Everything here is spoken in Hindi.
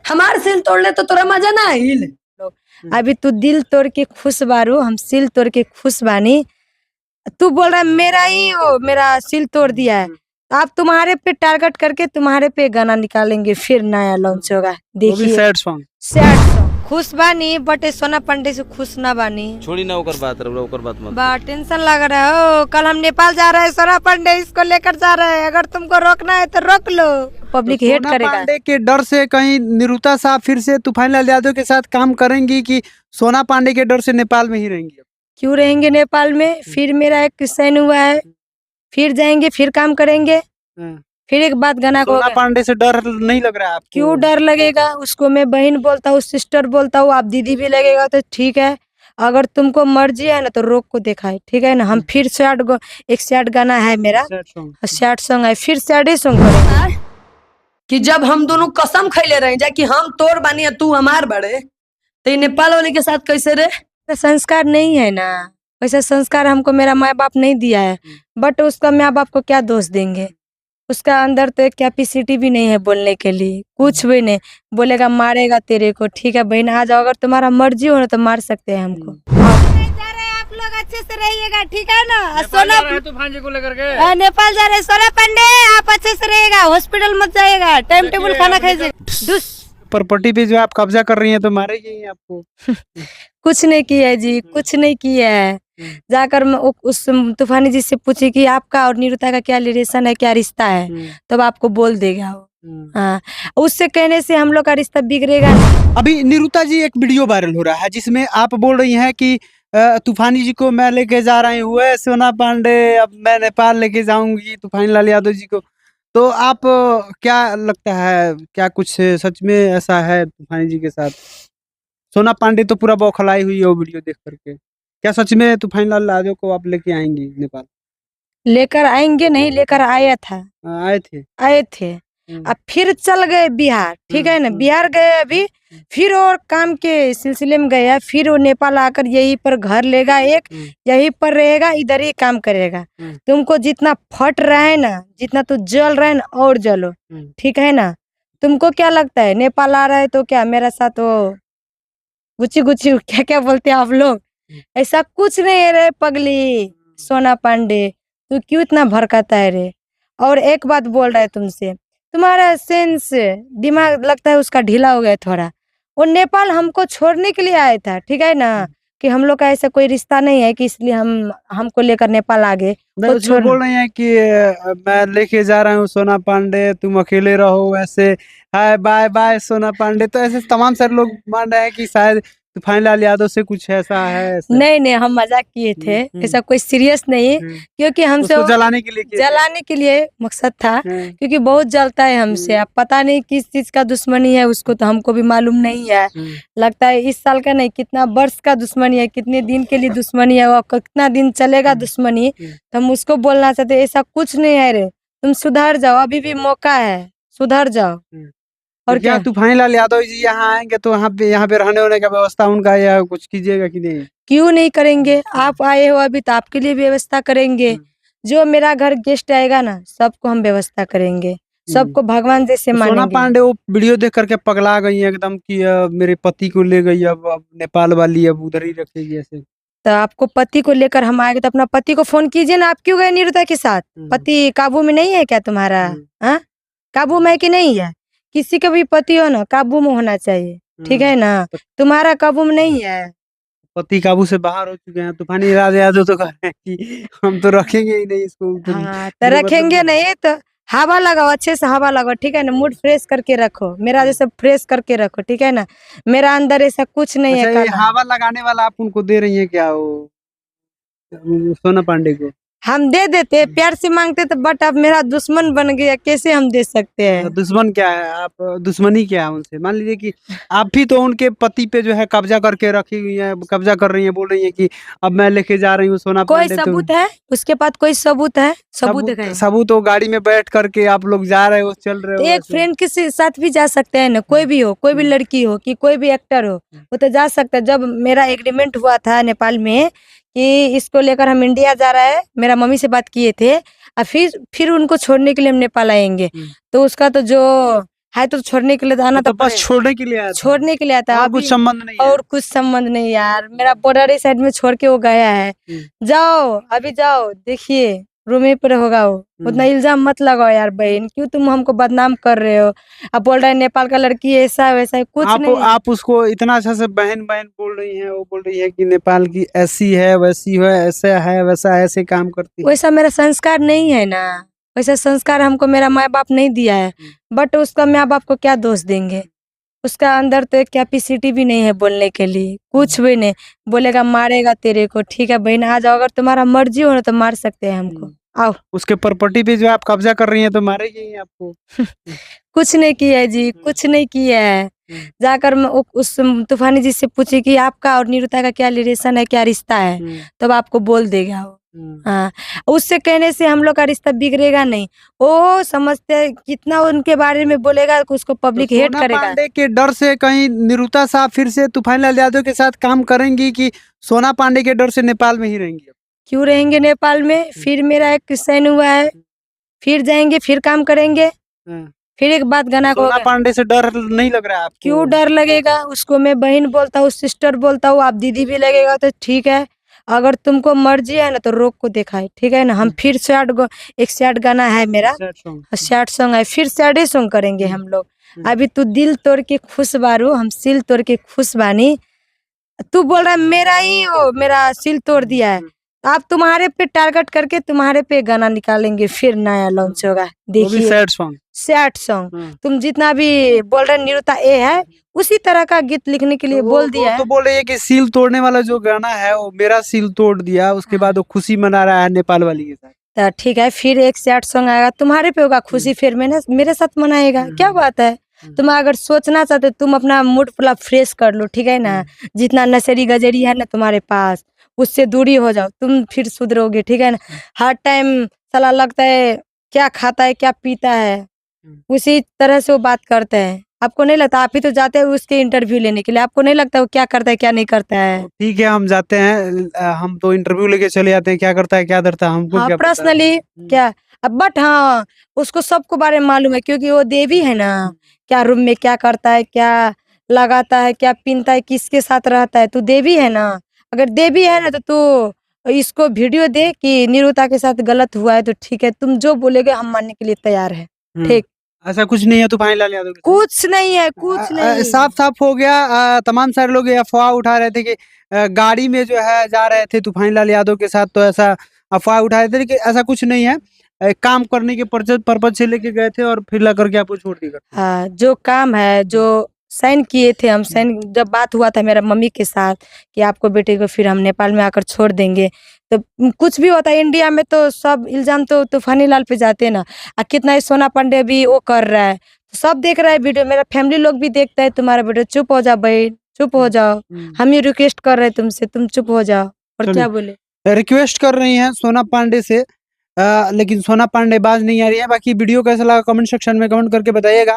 हमार सिल तोड़ ले तो तोरा मजा ना आइल। अभी तू दिल तोड़ के खुश बारू, हम सिल तोड़ के खुश बानी। तू बोल रहा है मेरा ही हो, मेरा सिल तोड़ दिया है। आप तुम्हारे पे टारगेट करके तुम्हारे पे गाना निकालेंगे, फिर नया लॉन्च होगा। देखिए सैड सॉन्ग खुश बानी बट सोना पांडे से खुश ना बानी। छोड़ी ना ओकर बात मत। बा टेंशन लग रहा है। ओ कल हम नेपाल जा रहे हैं, सोना पांडे इसको लेकर जा रहे हैं। अगर तुमको रोकना है तो रोक लो, पब्लिक तो हेट सोना करेगा। पांडे के डर से कहीं निरुता साहब फिर से तूफानलाल यादव के साथ काम करेंगी कि सोना पांडे के डर से नेपाल में ही रहेंगी? क्यों रहेंगे नेपाल में? फिर मेरा एक साइन हुआ है, फिर जाएंगे, फिर काम करेंगे। फिर एक बात गाना को सोना पांडे से डर नहीं लग रहा है आपको? क्यों डर लगेगा? उसको मैं बहन बोलता हूँ, सिस्टर बोलता हूँ, आप दीदी भी लगेगा तो ठीक है। अगर तुमको मर्जी है ना तो रोक को दिखाए, ठीक है ना। हम फिर एक सैड गाना है मेरा, सैड सॉन्ग है, फिर सैड ही सॉन्ग करेंगे। कि जब हम दोनों कसम खैले रहे जा कि हम तोर बानी तू हमार बड़े, तो ये नेपाल वाले के साथ कैसे रे? संस्कार नहीं है ना, वैसा संस्कार हमको मेरा माँ बाप नहीं दिया है। बट उसका माँ बाप को क्या दोष देंगे? उसका अंदर तो एक कैपेसिटी भी नहीं है बोलने के लिए, कुछ भी नहीं बोलेगा, मारेगा तेरे को। ठीक है बहन आ जाओ, अगर तुम्हारा मर्जी हो ना तो मार सकते हैं हमको। आप लोग अच्छे से रहिएगा, ठीक है ना। सोना तूफान जी को लेकर के नेपाल जा रहे, सोना पांडे आप अच्छे से रहेगा, हॉस्पिटल मत जाएगा, टाइम टेबल खाना खाइएगा। प्रॉपर्टी पे जो आप कब्जा कर रही हैं तो मारेगी आपको? कुछ नहीं किया है जी, कुछ नहीं किया है। जाकर उस तूफानी जी से पूछे कि आपका और निरुता का क्या रिलेशन है, क्या रिश्ता है, तब आपको बोल देगा वो। हाँ, उससे कहने से हम लोग का रिश्ता बिगड़ेगा नहीं। अभी निरुता जी एक वीडियो वायरल हो रहा है जिसमें आप बोल रही हैं कि तूफानी जी को मैं लेके जा रही हूँ, सोना पांडे अब मैं नेपाल लेके जाऊंगी तूफानीलाल यादव जी को। तो आप क्या लगता है, क्या कुछ सच में ऐसा है तूफानी जी के साथ? सोना पांडे तो पूरा बौखलाई हुई है वो वीडियो देख करके। क्या सच में तूफानीलाल यादव को आप लेके आएंगी नेपाल? लेकर आएंगे नहीं, लेकर आया था, आए थे। अब फिर चल गए बिहार, ठीक है ना। बिहार गए अभी, फिर और काम के सिलसिले में गया, फिर वो नेपाल आकर यहीं पर घर लेगा, एक यहीं पर रहेगा, इधर ही काम करेगा। तुमको जितना फट रहा है ना, जितना तो जल रहा है ना, और जलो, ठीक है ना। तुमको क्या लगता है नेपाल आ रहा है तो क्या मेरा साथ वो गुच्ची गुच्ची क्या क्या बोलते हैं आप लोग? ऐसा कुछ नहीं है रे पगली सोना पांडे, तू क्यों इतना भड़काता है रे? और एक बात बोल रहा है तुमसे, तुम्हारा सेंस दिमाग लगता है उसका ढीला हो गया थोड़ा। वो नेपाल हमको छोड़ने के लिए आया था, ठीक है ना, कि हम लोग का ऐसा कोई रिश्ता नहीं है कि इसलिए हमको लेकर नेपाल आ गए। वो बोल रहे हैं कि मैं लेके जा रहा हूँ सोना पांडे, तुम अकेले रहो, ऐसे हाय बाय बाय सोना पांडे। तो ऐसे तमाम सारे लोग मान रहे हैं कि शायद तूफानीलाल यादव से कुछ ऐसा है ऐसा। नहीं हम मजाक किए थे, ऐसा कोई सीरियस नहीं। क्योंकि हमसे जलाने के लिए मकसद था, क्योंकि बहुत जलता है हमसे। अब पता नहीं किस चीज का दुश्मनी है उसको, तो हमको भी मालूम नहीं है। लगता है इस साल का नहीं, कितना वर्ष का दुश्मनी है, कितने दिन के लिए दुश्मनी है, वो कितना दिन चलेगा दुश्मनी, तो हम उसको बोलना चाहते। ऐसा कुछ नहीं है रे, तुम सुधर जाओ, अभी भी मौका है, सुधर जाओ। और क्या तूफानीलाल यादव जी यहाँ आएंगे तो यहाँ पे रहने होने का व्यवस्था उनका या कुछ कीजिएगा कि नहीं? क्यों नहीं करेंगे, आप आए हो अभी तो आपके लिए व्यवस्था करेंगे। जो मेरा घर गेस्ट आएगा ना, सबको हम व्यवस्था करेंगे, सबको भगवान जैसे मानेंगे। सोना पांडे वो वीडियो देख करके पगला गई है एकदम कि मेरे पति को ले गई, अब नेपाल वाली अब उधर ही रखेगी ऐसे। तो आपको पति को लेकर हम आएंगे तो अपना पति को फोन कीजिए ना। आप क्यों गए निरुता के साथ? पति काबू में नहीं है क्या तुम्हारा? हाँ, काबू में कि नहीं है? किसी का भी पति हो ना, काबू में होना चाहिए, ठीक है ना। तुम्हारा काबू में नहीं है, पति काबू से बाहर हो चुके हैं। तूफानीलाल यादव तो कह रहे हैं कि हम तो रखेंगे ही नहीं इसको। हाँ, तो रखेंगे नहीं तो हवा लगाओ, अच्छे से हवा लगाओ, ठीक है ना। मूड फ्रेश करके रखो, मेरा जैसे फ्रेश करके रखो, ठीक है ना। मेरा अंदर ऐसा कुछ नहीं है। ये हवा लगाने वाला आप उनको दे रही है क्या, वो सोना पांडे को? हम दे देते, प्यार से मांगते तो, बट अब मेरा दुश्मन बन गया, कैसे हम दे सकते हैं? दुश्मन क्या है आप? दुश्मनी क्या है उनसे? मान लीजिए कि आप भी तो उनके पति पे जो है कब्जा करके रखी हुई है, कब्जा कर रही है, बोल रही है कि अब मैं लेके जा रही हूँ सोना पांडे। कोई सबूत है उसके पास? कोई सबूत है? सबूत तो गाड़ी में बैठ करके आप लोग जा रहे हो, चल रहे हो। एक फ्रेंड के साथ भी जा सकते हैं ना, कोई भी हो, कोई भी लड़की हो कि कोई भी एक्टर हो, वो तो जा सकता है। जब मेरा एग्रीमेंट हुआ था नेपाल में कि इसको लेकर हम इंडिया जा रहा है, मेरा मम्मी से बात किए थे, और फिर उनको छोड़ने के लिए हम नेपाल आएंगे, तो उसका तो जो है तो छोड़ने के लिए तो आना तो तो बस पड़ेगा। छोड़ने के लिए आया था? छोड़ने के लिए आता है और कुछ अभी। संबंध नहीं है? और कुछ संबंध नहीं यार, मेरा बॉर्डर साइड में छोड़ के वो गया है। जाओ अभी जाओ, देखिए रूम ही पर होगा वो। उतना इल्जाम मत लगाओ यार बहन, क्यों तुम हमको बदनाम कर रहे हो। अब बोल रहे हैं नेपाल का लड़की ऐसा वैसा है, कुछ नहीं है। आप उसको इतना अच्छा से बहन बहन बोल रही हैं, वो बोल रही है कि नेपाल की ऐसी है वैसी है, ऐसा है वैसा ऐसे काम करती है। वैसा मेरा संस्कार नहीं है ना, वैसा संस्कार हमको मेरा माँ बाप नहीं दिया है। बट उसका माँ बाप को क्या दोष देंगे, उसका अंदर तो एक कैपेसिटी भी नहीं है बोलने के लिए, कुछ भी नहीं। बोलेगा मारेगा तेरे को, ठीक है बहन आ जाओ, अगर तुम्हारा मर्जी हो ना तो मार सकते हैं हमको, आओ। उसके प्रॉपर्टी पे जो आप कब्जा कर रही हैं तो मारेगी ही आपको। कुछ नहीं किया है जी, कुछ नहीं किया है। जाकर मैं उस तूफानी जी से पूछे कि आपका और निरुता का क्या रिलेशन है, क्या रिश्ता है, तब आपको बोल देगा वो। हाँ, उससे कहने से हम लोग का रिश्ता बिगड़ेगा नहीं। वो समझते हैं कितना उनके बारे में बोलेगा उसको पब्लिक हेट सोना करेगा। पांडे के डर से कहीं निरुता साहब फिर से तूफानीलाल यादव के साथ काम करेंगी कि सोना पांडे के डर से नेपाल में ही रहेंगी? क्यों रहेंगे नेपाल में, फिर मेरा एक साइन हुआ है, फिर जाएंगे, फिर काम करेंगे। फिर एक बात गाना को सोना पांडे से डर नहीं लग रहा है आपको? क्यों डर लगेगा, उसको मैं बहन बोलता हूँ, सिस्टर बोलता हूँ, आप दीदी भी लगेगा तो ठीक है। अगर तुमको मर्जी है ना तो रोक को दिखाए, ठीक है ना। हम फिर एक सैड गाना है मेरा, सैड सॉन्ग है, फिर सैड सॉन्ग करेंगे हम लोग। अभी तू दिल तोड़ के खुश बारू, हम सिल तोड़ के खुश बानी। तू बोल रहा है मेरा ही हो, मेरा सिल तोड़ दिया है। आप तुम्हारे पे टारगेट करके तुम्हारे पे गाना निकालेंगे, फिर नया लॉन्च होगा, देखिए। सैड सॉन्ग तुम जितना भी बोल रहे निरुता ए है, उसी तरह का गीत लिखने के लिए बोल दिया है। तो बोल रही है कि सील तोड़ने वाला जो गाना है वो मेरा सील तोड़ दिया, उसके बाद वो खुशी मना रहा है नेपाल वाली के साथ। तो ठीक है, फिर एक सैड सॉन्ग आएगा तुम्हारे पे होगा खुशी, फिर मैंने मेरे साथ मनाएगा, क्या बात है। तुम अगर सोचना चाहते तुम अपना मूड पूरा फ्रेश कर लो, ठीक है ना। जितना नशेरी गजरी है ना तुम्हारे पास, उससे दूरी हो जाओ, तुम फिर सुधरोगे, ठीक है ना। हर टाइम साला लगता है क्या खाता है क्या पीता है, उसी तरह से वो बात करते हैं। आपको नहीं लगता, आप ही तो जाते हैं उसके इंटरव्यू लेने के लिए, आपको नहीं लगता वो क्या करता है क्या नहीं करता है। ठीक है हम जाते हैं, हम तो इंटरव्यू लेके चले जाते हैं, क्या करता है क्या करता है हमको हाँ, क्या पता। पर्सनली क्या अब, बट हाँ उसको सबको बारे में मालूम है, क्योंकि वो देवी है ना। क्या रूम में क्या करता है, क्या लगाता है, क्या पीनता है, किसके साथ रहता है, तू देवी है ना। अगर देवी है ना तो तू इसको वीडियो दे कि निरुता के साथ गलत हुआ है, तो ठीक है तुम जो बोलेगे हम मानने के लिए तैयार है, ठीक। ऐसा कुछ नहीं है तूफानीलाल यादव के साथ? कुछ नहीं है, कुछ नहीं। साफ साफ हो गया। तमाम सारे लोग ये अफवाह उठा रहे थे कि गाड़ी में जो है जा रहे थे तूफानीलाल यादव के साथ, तो ऐसा अफवाह उठा रहे थे, लेकिन ऐसा कुछ नहीं है। काम करने के पर्पज से लेके गए थे और फिर ला करके आपको छोड़ दिया। हाँ, जो काम है, जो साइन किए थे हम, साइन जब बात हुआ था मेरा मम्मी के साथ कि आपको बेटे को फिर हम नेपाल में आकर छोड़ देंगे, तो कुछ भी होता है इंडिया में तो सब इल्जाम तो तूफानीलाल पे जाते हैं ना। कितना ही सोना पांडे भी वो कर रहा है, तो सब देख रहा है वीडियो, मेरा फैमिली लोग भी देखता है। तुम्हारा बेटा चुप हो जाओ बहन, चुप हो जाओ, हम ये रिक्वेस्ट कर रहे हैं तुमसे, तुम चुप हो जाओ। और क्या बोले, रिक्वेस्ट कर रही हैं सोना पांडे से, लेकिन सोना पांडे बाज नहीं आ रही है। बाकी वीडियो कैसा लगा कमेंट सेक्शन में कमेंट करके बताइएगा।